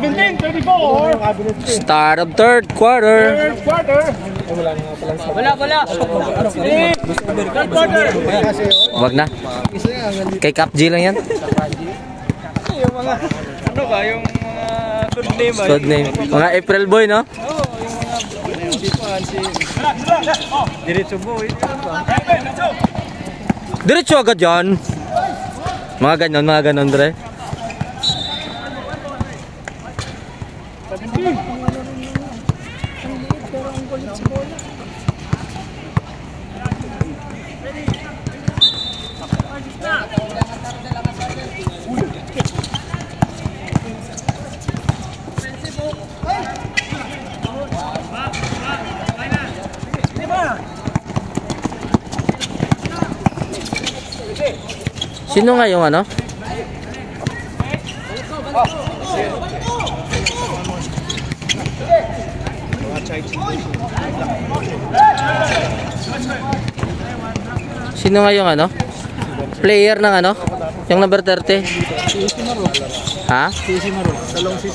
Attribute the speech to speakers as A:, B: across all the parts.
A: 17-24. Start of third quarter.
B: Wala. Third quarter.
A: Wag na. Kay Cap G lang yan.
B: Yung mga, ano ba, yung mga code name ba?
A: Code name. Mga April boy, no?
B: Oo, yung mga sipahan si... Diretso boy.
A: Diretso agad yan. Mga ganon, Dre. Sino nga yung ano? Sino nga yung ano? Player ng ano? Yung number 30? Ha?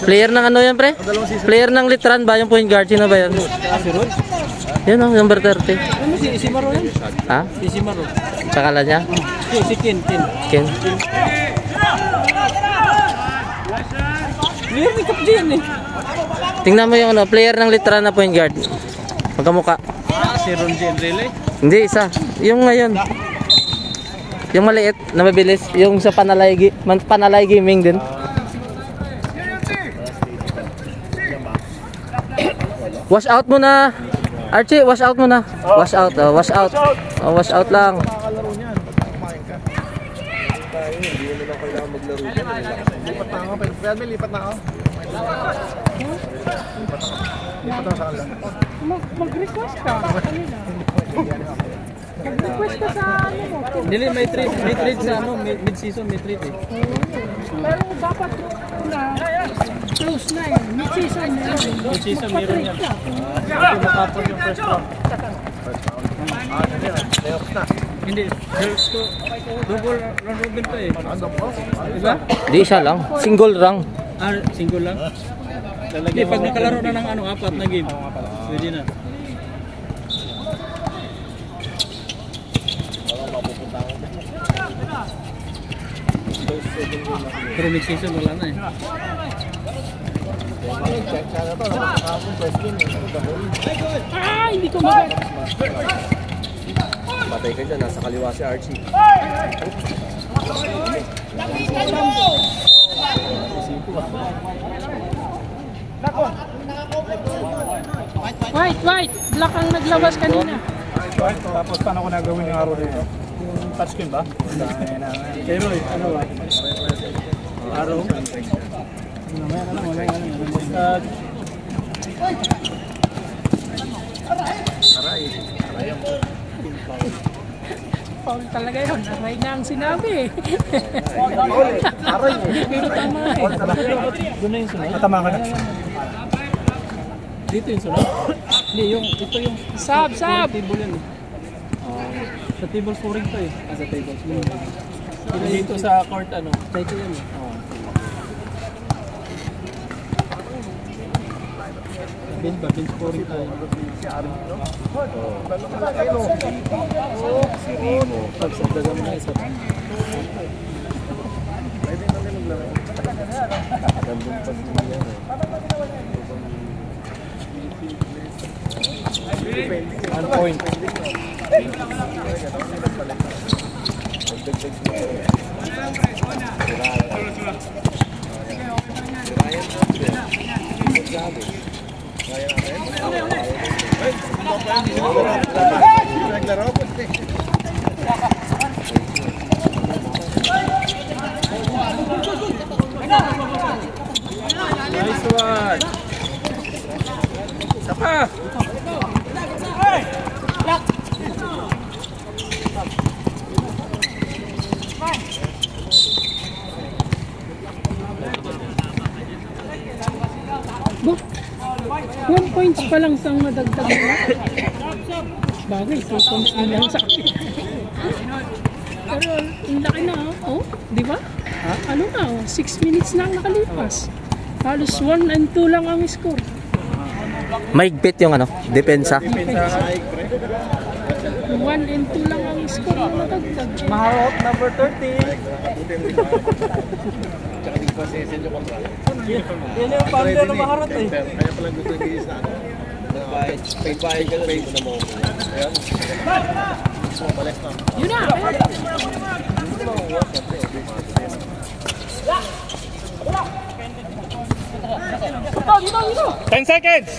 A: Player ng ano yan, pre? Player ng Litran ba? Yung point guard? Sino ba yan? Yan o, number 30.
B: Ano si Isimaro yan?
A: Ha?
B: Isimaro.
A: Kakala niya?
B: Si Ken.
A: Ken.
B: Player ni Cap G eh.
A: Tingnan mo yung ano, player ng Litran na point guard. Magkamukha.
B: Si Ron General eh.
A: Hindi, isa. Yung ngayon. Yung maliit na mabilis. Yung sa Panalay Gaming din. Wash out muna. Archie, wash out muna. Wash out. Wash out. Wash out lang.
C: Lipat na ako. Mag-request ka. Mag-request ka sa ano mo.
B: Dili, may trade sa ano, mid-season may trade eh.
C: Pero dapat na close na eh. Mid-season meron.
B: Mid-season meron yan. Hindi makapon yung first round. Hindi, double round robin pa eh. Diba?
A: Di isa lang. Single rang.
B: Single lang? Hindi, pag nakalaro na ng ano, 4 na game. Pwede na. Pero mid-season wala na eh.
C: Hindi ko maganda.
D: Patay ka dyan, nasa kaliwa si Archie.
C: White. Black ang naglabas kanina.
E: Tapos paano ko nagawin yung araw dito? Yung touchscreen ba?
B: Pero ano ba? Araw?
C: Paul talaga yun. Aray na ang sinabi eh.
E: Aray mo.
C: Pero tama eh.
B: Doon na yung sunod?
E: Natama ka na.
B: Dito yung sunod? Hindi, ito yung...
C: Sab!
B: Table yan eh. Sa table scoring to eh. Sa table scoring. Dito sa court ano? Dito yan eh. Bench scoring tayo.
D: Si Rico.
B: Pagsagdagan mo na isa.
D: Gandun pa siya.
B: 1 point. Nice one. Sapa.
C: One points pa lang sang madagdag na. Bagay, 2 points na lang sa akin. Pero ang laki na, oh, di ba? Ano na, 6 minutes na ang nakalipas. Halos 1 and 2 lang ang score.
A: Maigpit yung ano, depensa.
C: 1 and 2 lang ang score na nadagdag.
B: Maharot, number 30. Yan yung founder ng Maharot eh.
D: Kaya pala gusto yung bigis na ano. Pay-pay ka na rin. Ayan.
C: Yun na!
E: 10 seconds!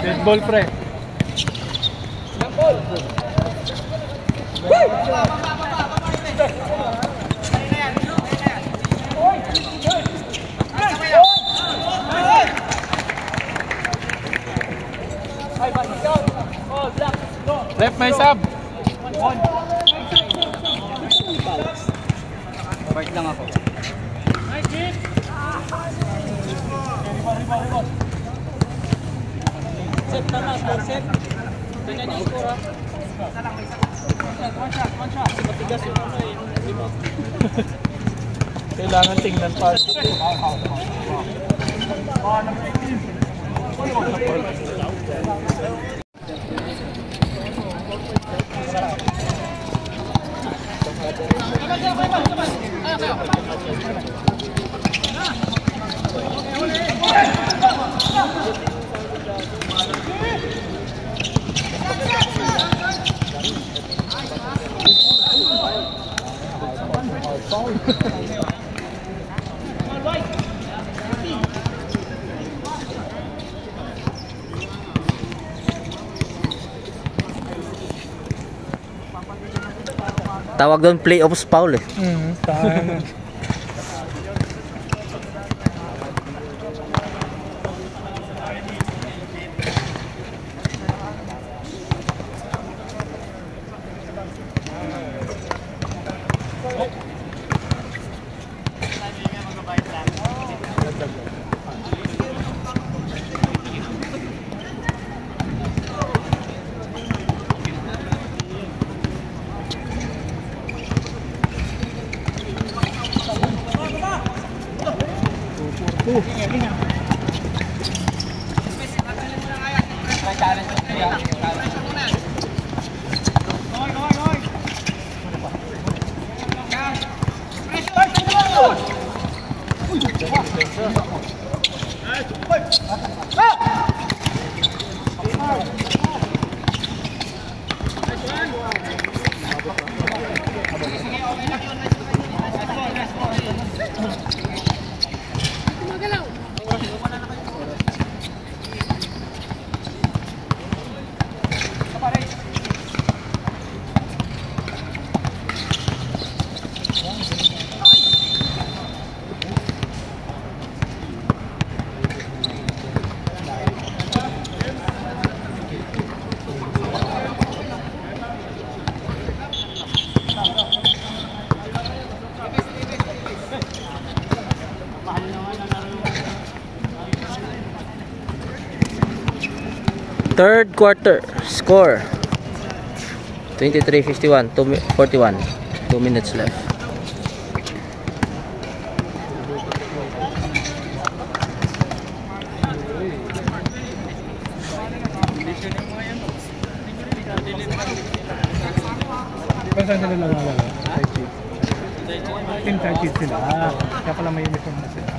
E: Dead ball, pre. Left may sub. Right lang ako. Set na na, set. Tingnan niyo score ha. One shot. Matigas yung ano eh. Kailangan tingnan pa.
A: Tawag doon playoffs foul eh. Third quarter score 23-51, 41. 2 minutes left.
E: Saan sila nalala? Tai Chi. Team Tai Chi sila. Kaya pala may uniform na sila.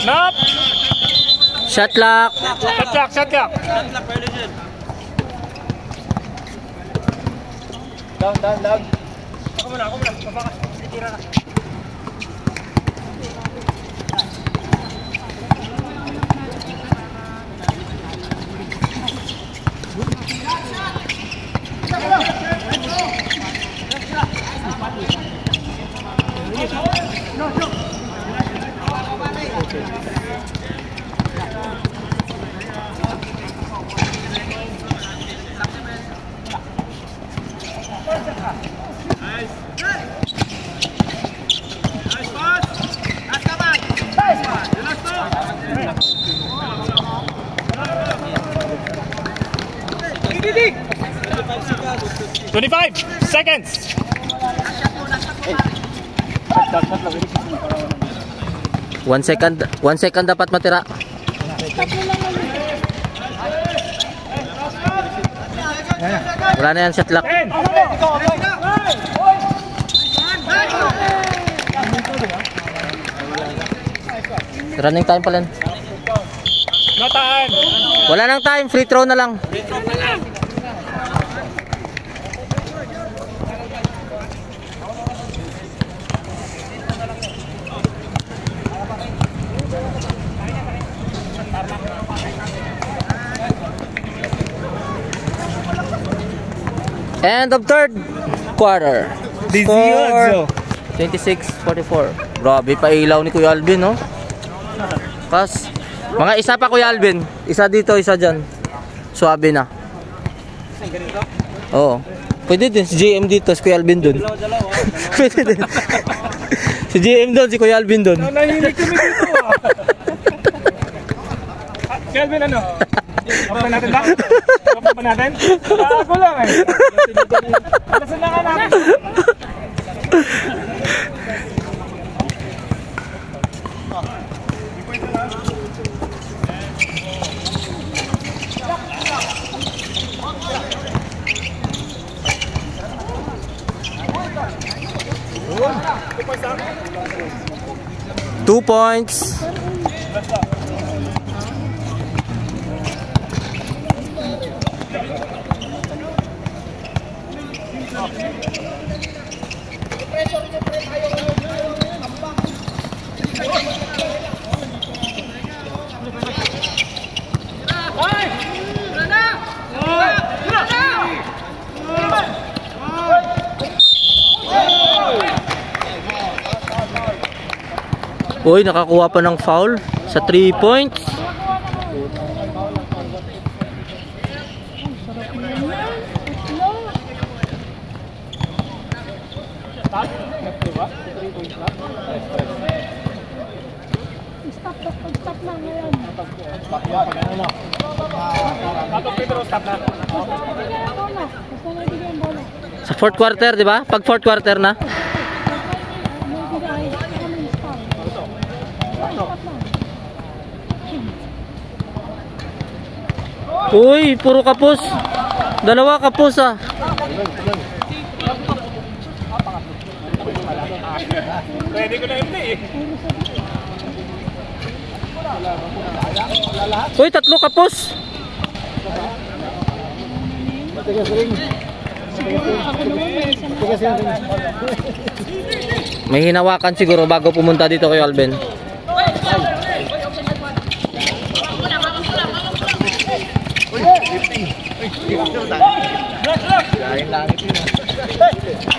E: Nap!
A: Shot clock.
E: Shot clock. Down. Ako muna. Papakas. Tira na.
B: Didik! 25 seconds!
A: One second dapat matira. Wala na yan shot clock. Running time pala.
B: No time!
A: Wala nang time, free throw na lang. End of third quarter. Score 26-44. Grabe pa ilaw ni Kuya Alvin, no? Pas, mga isa pa Kuya Alvin. Isa dito, isa dyan. Suabe na. Oo. Pwede din si GM dito, si Kuya Alvin dun. Pwede din. Si GM dun, si Kuya Alvin dun.
E: Nahihilig kami dito ah. Kelvin ano? Kapag natin ba? Kapag natin? Ako lang eh. Alasan na ka namin.
A: Two points. Uy, nakakuha pa ng foul sa 3 points.
C: Stop na ngayon.
E: Stop na.
C: Basta nabigyan ang bola.
A: Sa fourth quarter, di ba? Pag fourth quarter na. Uy, puro kapos. Dalawa kapos ah.
E: Pwede ko na hindi eh.
A: Uy, tatlo kapos. May hinawakan siguro bago pumunta dito kay Alben.
D: Langit-langit yun.